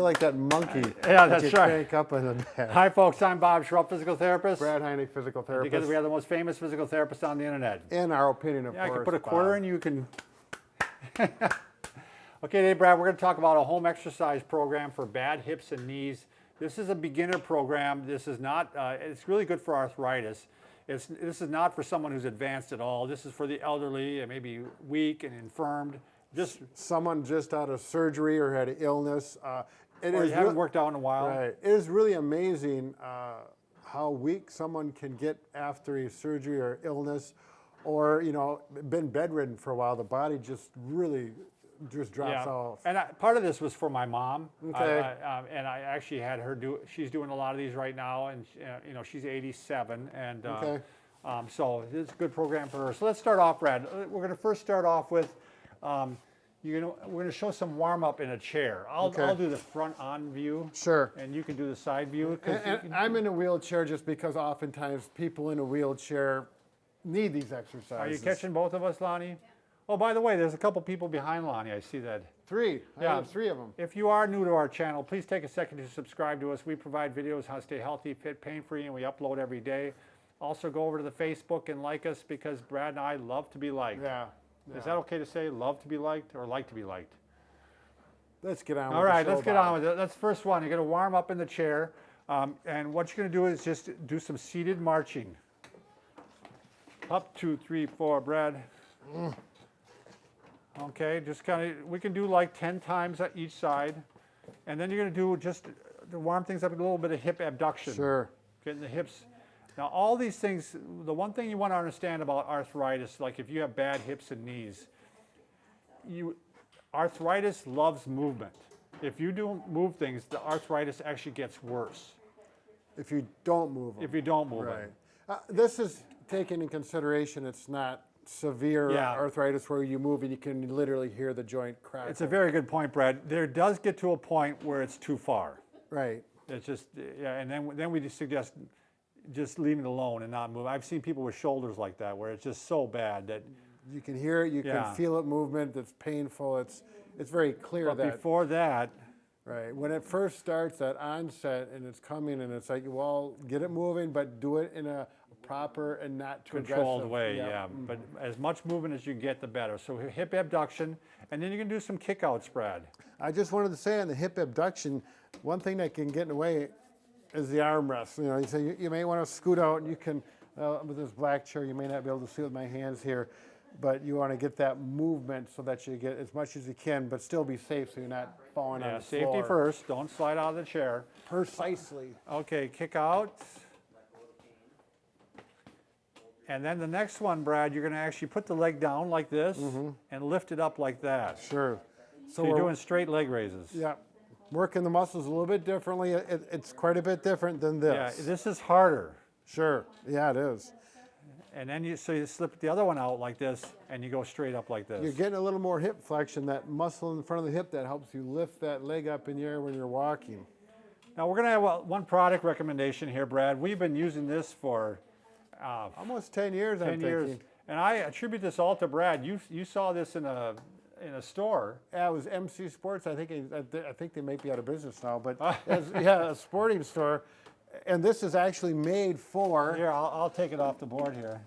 like that monkey. Yeah, that that's you right. crank up in the back. Hi, folks. I'm Bob Schrupp, physical therapist. Brad Heineck, physical therapist. Because we have the most famous physical therapist on the internet. In our opinion, of Yeah, I course. can put a quarter Bob. in, you can. Okay, today, Brad, we're going to talk about a home exercise program for bad hips and knees. This is a beginner program. This is not, it's really good for arthritis. This is not for someone who's advanced at all. This is for the elderly and maybe weak and infirmed. Just Someone just out of surgery or had an illness. or you haven't worked out in a while. Right. It is really amazing how weak someone can get after a surgery or illness, or been bedridden for a while. The body just really just drops off. And part of this was for my mom. Okay. And I actually had her do. She's doing a lot of these right now, and she's 87, and Okay. so this is a good program for her. So let's start off, Brad. We're going to first start off with. We're going to show some warm up in a chair. I'll do the front on view. Sure. And you can do the side view. And I'm in a wheelchair just because oftentimes people in a wheelchair need these exercises. Are you catching both of us, Lonnie? Oh, by the way, there's a couple people behind Lonnie. I see that. Three. I Yeah. have three of them. If you are new to our channel, please take a second to subscribe to us. We provide videos how to stay healthy, fit, pain-free, and we upload every day. Also, go over to the Facebook and like us because Brad and I love to be liked. Yeah. Is that okay to say love to be liked or like to be liked? Let's get on with All right, the show, let's get Bob. on with it. That's the first one. You're going to warm up in the chair. And what you're going to do is just do some seated marching. Up, 2, 3, 4, Brad. Okay, just kind of, we can do like 10 times at each side. And then you're going to do just to warm things up a little bit of hip abduction. Sure. Getting the hips. Now, all these things, the one thing you want to understand about arthritis, like if you have bad hips and knees, arthritis loves movement. If you don't move things, the arthritis actually gets worse. If you don't move them. If you don't move Right. them. This is taken in consideration. It's not severe arthritis where you move and you can literally hear the joint crack. It's a very good point, Brad. There does get to a point where it's too far. Right. It's just, and then we just suggest just leaving it alone and not move. I've seen people with shoulders like that where it's just so bad that. You can hear it. You can feel it movement. It's painful. It's very clear But that. before that. Right. When it first starts, that onset, and it's coming, and it's like, well, get it moving, but do it in a proper and not too Controlled aggressive way, yeah. But as much movement as you get, the better. So hip abduction, and then you can do some kickouts, Brad. I just wanted to say on the hip abduction, one thing that can get in the way is the arm rest. You say you may want to scoot out, and you can, with this black chair, you may not be able to see with my hands here, but you want to get that movement so that you get as much as you can, but still be safe so you're not falling on the Safety floor. first. Don't slide out of the chair. Precisely. Okay, kick out. And then the next one, Brad, you're going to actually put the leg down like this and lift it up like that. Sure. So you're doing straight leg raises. Yeah. Working the muscles a little bit differently. It's quite a bit different than this. Yeah, this is harder. Sure. Yeah, it is. And then you slip the other one out like this, and you go straight up like this. You're getting a little more hip flexion, that muscle in front of the hip that helps you lift that leg up in the air when you're walking. Now we're going to have one product recommendation here, Brad. We've been using this for Almost 10 years, 10 I'm years, thinking. and I attribute this all to Brad. You saw this in a store. Yeah, it was MC Sports. I think they might be out of business now, but a sporting store. And this is actually made for. Here, I'll take it off the board here.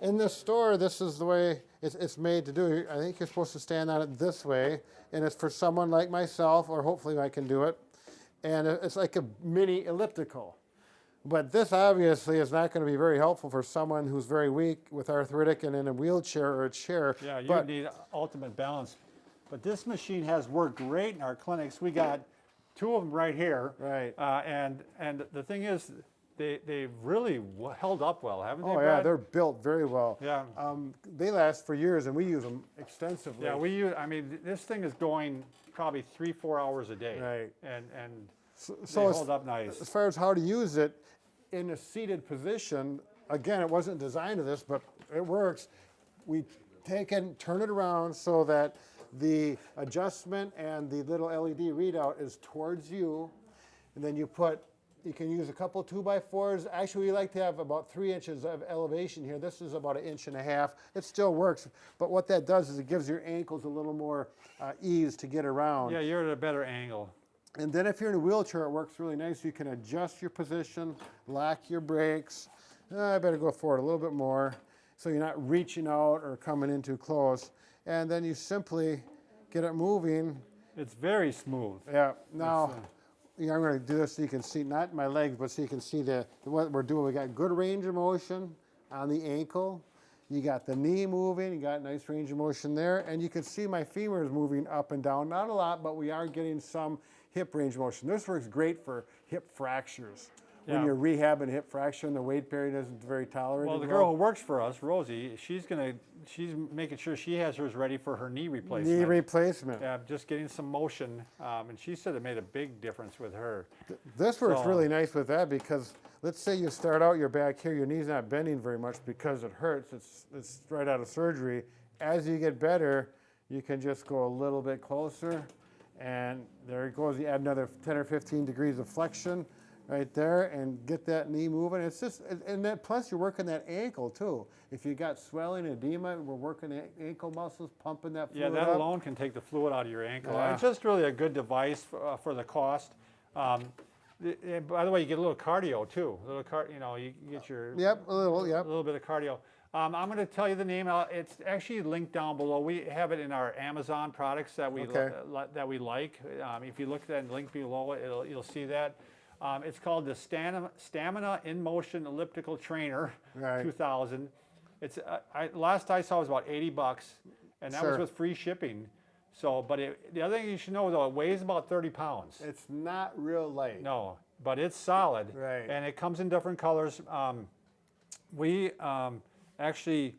In this store, this is the way it's made to do. I think you're supposed to stand on it this way, and it's for someone like myself, or hopefully I can do it. And it's like a mini elliptical. But this obviously is not going to be very helpful for someone who's very weak with arthritic and in a wheelchair or a chair. Yeah, you need ultimate balance. But this machine has worked great in our clinics. We got 2 of them right here. Right. And the thing is, they've really held up well, haven't they, Oh, Brad? yeah, they're built very well. Yeah. They last for years, and we use them extensively. Yeah, I mean, this thing is going probably 3-4 hours a day. Right. And So they hold up nice. As far as how to use it, in a seated position, again, it wasn't designed to this, but it works. We take it, turn it around so that the adjustment and the little LED readout is towards you, and then you can use a couple 2x4s. Actually, we like to have about 3 inches of elevation here. This is about 1.5 inches. It still works, but what that does is it gives your ankles a little more ease to get around. Yeah, you're at a better angle. And then if you're in a wheelchair, it works really nice. You can adjust your position, lock your brakes. I better go forward a little bit more so you're not reaching out or coming in too close. And then you simply get it moving. It's very smooth. Yeah, now I'm going to do this so you can see, not my legs, but so you can see what we're doing. We got good range of motion on the ankle. You got the knee moving, you got nice range of motion there, and you can see my femur is moving up and down. Not a lot, but we are getting some hip range of motion. This works great for hip fractures. When Yeah. you're rehabbing a hip fracture and the weight bearing isn't very tolerated. Well, the girl who works for us, Rosie, she's making sure she has hers ready for her knee replacement. knee replacement. Yeah, just getting some motion, and she said it made a big difference with her. This works So- really nice with that because let's say you start out, you're back here, your knee's not bending very much because it hurts. It's right out of surgery. As you get better, you can just go a little bit closer, and there it goes. You add another 10 or 15 degrees of flexion right there and get that knee moving. It's just, and that plus you're working that ankle too. If you got swelling, edema, we're working the ankle muscles, pumping that Yeah, fluid that up. alone can take the fluid out of your ankle. Yeah. It's just really a good device for the cost. By the way, you get a little cardio too. A little you get your Yep, a little, a yep. little bit of cardio. I'm going to tell you the name. It's actually linked down below. We have it in our Amazon products that we Okay. that we like. If you look at the link below, you'll see that. It's called the Stamina in Motion Elliptical Trainer Right. 2000. It's last I saw it was about $80, and that Sure. was with free shipping. So, but the other thing you should know though, it weighs about 30 pounds. It's not real light. No, but it's solid. Right. And it comes in different colors. We actually,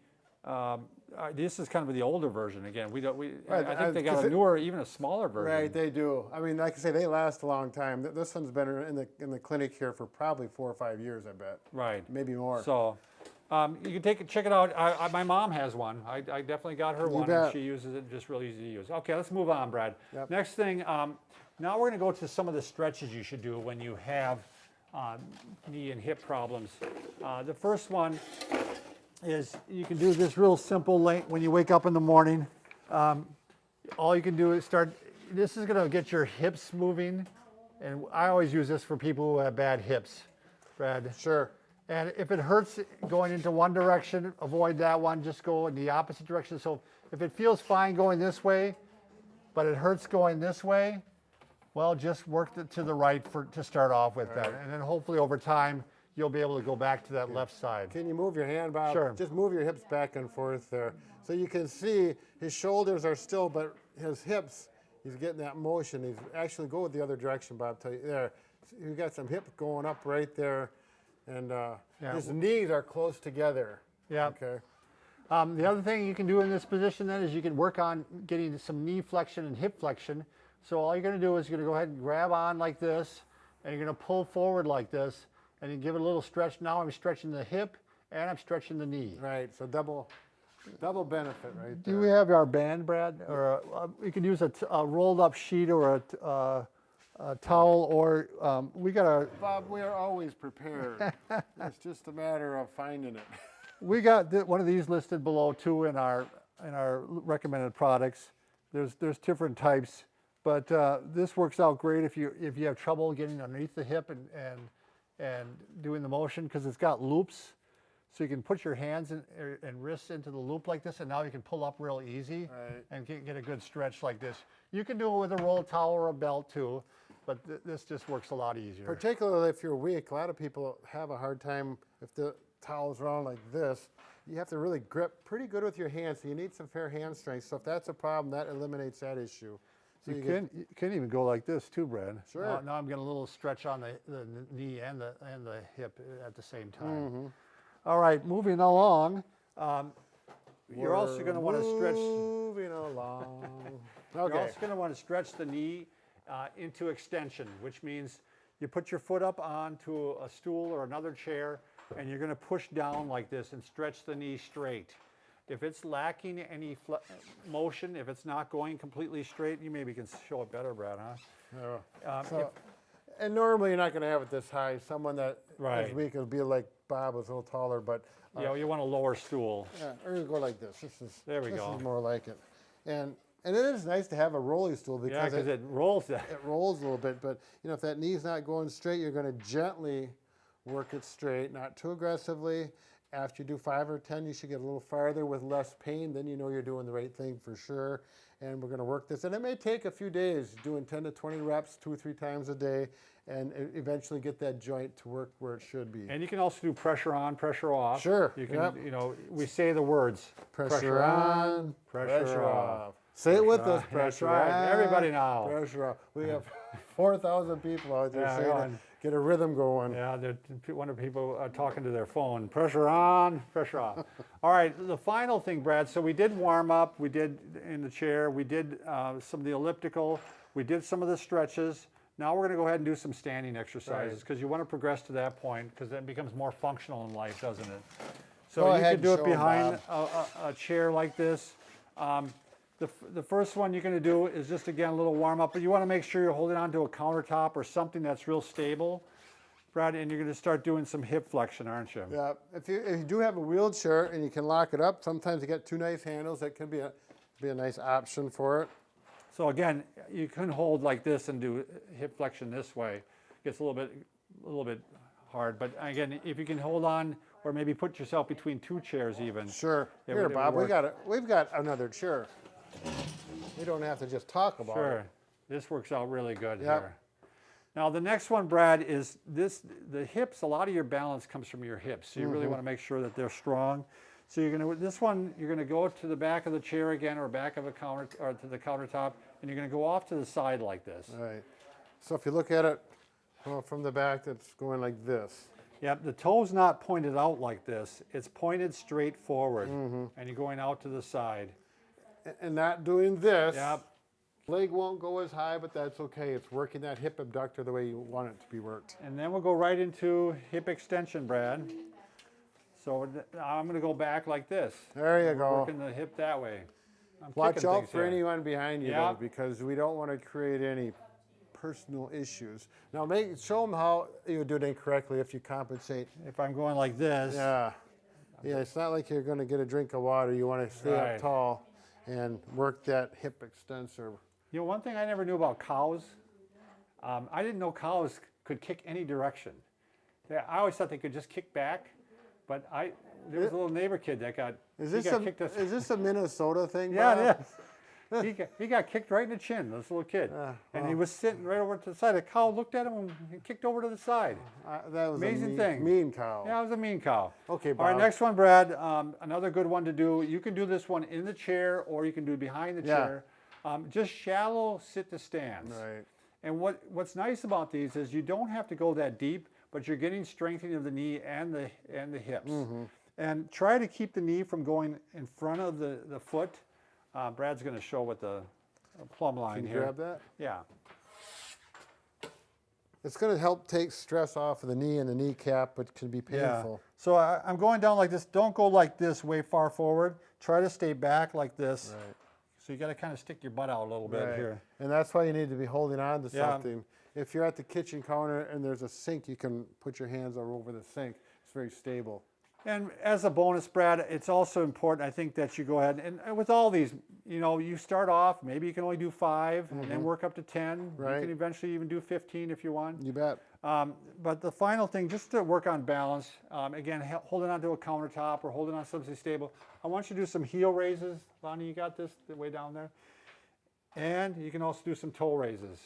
this is kind of the older version again. We don't. Right, I think they got 'cause a newer, even a smaller version. Right, they do. I mean, like I say, they last a long time. This one's been in the clinic here for probably 4 or 5 years, I bet. Right. Maybe more. So, you can check it out. My mom has one. I definitely got her one, bet. and she uses it. Just really easy to use. Okay, let's move on, Brad. Yep. Next thing. Now we're going to go to some of the stretches you should do when you have knee and hip problems. The first one is you can do this real simple when you wake up in the morning. All you can do is start. This is going to get your hips moving, and I always use this for people who have bad hips, Brad. Sure. And if it hurts going into one direction, avoid that one. Just go in the opposite direction. So if it feels fine going this way, but it hurts going this way, well, just work to the right to start off with that. And then hopefully over time, you'll be able to go back to that left side. Can you move your hand, Bob? Sure. Just move your hips back and forth there. So you can see his shoulders are still, but his hips, he's getting that motion. He's actually go with the other direction, Bob. Tell you there. You got some hip going up right there, and his knees are close together. Yeah. Okay. The other thing you can do in this position then is you can work on getting some knee flexion and hip flexion. So all you're going to do is you're going to go ahead and grab on like this, and you're going to pull forward like this, and you give it a little stretch. Now I'm stretching the hip, and I'm stretching the knee. Right. So double benefit right Do there. we have our band, Brad? Or you can use a rolled up sheet or a towel, or we got our. Bob, we are always prepared. It's just a matter of finding it. We got one of these listed below too in our recommended products. There's different types, but this works out great if you have trouble getting underneath the hip and doing the motion, because it's got loops, so you can put your hands and wrists into the loop like this, and now you can pull up real easy Right. and get a good stretch like this. You can do it with a roll towel or a belt too, but this just works a lot easier. Particularly if you're weak, a lot of people have a hard time if the towel's around like this. You have to really grip pretty good with your hands, so you need some fair hand strength. So if that's a problem, that eliminates that issue. So You can even go like this too, Brad. Sure. Now I'm getting a little stretch on the knee and the hip at the same time. Mm-hmm. All right, moving along. You're also going to want to stretch. Moving along. You're Okay. also going to want to stretch the knee into extension, which means you put your foot up onto a stool or another chair, and you're going to push down like this and stretch the knee straight. If it's lacking any motion, if it's not going completely straight, you maybe can show it better, Brad, huh? So, and normally you're not going to have it this high. Someone that Right. is weak will be like Bob, was a little taller, but You know, you want a lower stool. yeah, we're going to go like this. There we this go. is more like it. And And it is nice to have a rolling stool Yeah, because because it rolls that. it rolls a little bit. But if that knee's not going straight, you're going to gently work it straight, not too aggressively. After you do 5 or 10, you should get a little farther with less pain. Then you know you're doing the right thing for sure. And we're going to work this. And it may take a few days, doing 10 to 20 reps 2 or 3 times a day, and eventually get that joint to work where it should be. And you can also do pressure on, pressure off. Sure, You can, yep. we say the words. Pressure on, pressure off. Say it with Pressure us, on. pressure That's right. on. Everybody now. Pressure off. We have 4,000 people out there Yeah, saying go it. on. Get a rhythm going. Yeah, one of the people talking to their phone. Pressure on, pressure off. All right, the final thing, Brad. So we did warm up. We did in the chair. We did some of the elliptical. We did some of the stretches. Now we're going to go ahead and do some standing exercises because you want to progress to that point because that becomes more functional in life, doesn't it? So Go you ahead can and do it show 'em, behind a chair like this. The first one you're going to do is just, again, a little warm up, but you want to make sure you're holding onto a countertop or something that's real stable, Brad, and you're going to start doing some hip flexion, aren't you? Yeah. If you do have a wheelchair and you can lock it up, sometimes you get 2 nice handles. That can be a nice option for it. So again, you can hold like this and do hip flexion this way. Gets a little bit hard, but again, if you can hold on or maybe put yourself between 2 chairs even. Sure. It Here, would Bob, work. we've got another chair. We don't have to just talk about Sure. it. This works out really good Yep. here. Now the next one, Brad, is the hips. A lot of your balance comes from your hips, so you really want to make sure that they're strong. So you're gonna go to the back of the chair again, or back of a counter, or to the countertop, and you're gonna go off to the side like this. All right. So if you look at it from the back, it's going like this. Yep, the toe's not pointed out like this. It's pointed straight forward, and you're going out to the side. And not doing this. Yep. Leg won't go as high, but that's okay. It's working that hip abductor the way you want it to be worked. And then we'll go right into hip extension, Brad. So I'm going to go back like this. There you We're go. working the hip that way. I'm Watch kicking out things for here. anyone behind you, Yeah. though, because we don't want to create any personal issues. Now, show them how you do it incorrectly if you compensate. If I'm going like this, Yeah. Yeah, it's not like you're going to get a drink of water. You want to stay Right. up tall and work that hip extensor. you know, one thing I never knew about cows, I didn't know cows could kick any direction. I always thought they could just kick back, but there was a little neighbor kid that got, Is he this got kicked this. is this a Minnesota thing? Yeah, Bob? it is. he got kicked right in the chin, this little kid. And he was sitting right over to the side. A cow looked at him and he kicked over to the side. That was Amazing a mean, thing. mean cow. Yeah, it was a mean cow. Okay, All right, Bob. next one, Brad. Another good one to do. You can do this one in the chair or you can do it behind the Yeah. chair. Just shallow sit to stands. Right. And what's nice about these is you don't have to go that deep, but you're getting strengthening of the knee and the hips. Mm-hmm. And try to keep the knee from going in front of the foot. Brad's going to show with the plumb line Can you here. grab that? Yeah. It's going to help take stress off of the knee and the kneecap, but can be painful. So I'm going down like this. Don't go like this way far forward. Try to stay back like this. Right. So you got to kind of stick your butt out a little bit Right. here. And that's why you need to be holding on to Yeah. something. If you're at the kitchen counter and there's a sink, you can put your hands all over the sink. It's very stable. And as a bonus, Brad, it's also important, I think, that you go ahead and with all these, you start off, maybe you can only do 5 and then work up to 10. Right. You can eventually even do 15 if you want. You bet. But the final thing, just to work on balance, again, holding onto a countertop or holding on something stable. I want you to do some heel raises. Lonnie, you got this way down there? And you can also do some toe raises.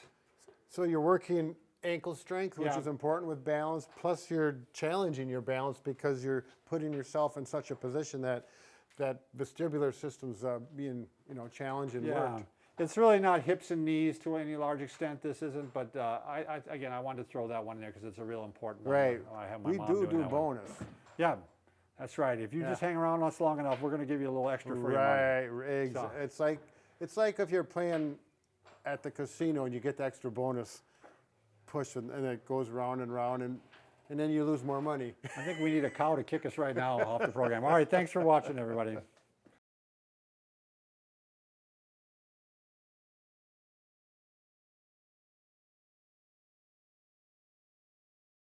So you're working ankle strength, which Yeah. is important with balance, plus you're challenging your balance because you're putting yourself in such a position that vestibular system's being challenged and Yeah. worked. It's really not hips and knees to any large extent, this isn't, but again, I wanted to throw that one in there because it's a real important one. Right. I have my We mom do doing do that one. bonus. Yeah, that's right. If you just hang around us long enough, we're going to give you a little extra free money. Right. So- It's like if you're playing at the casino and you get the extra bonus push and it goes round and round and then you lose more money. I think we need a cow to kick us right now off the program. All right, thanks for watching, everybody.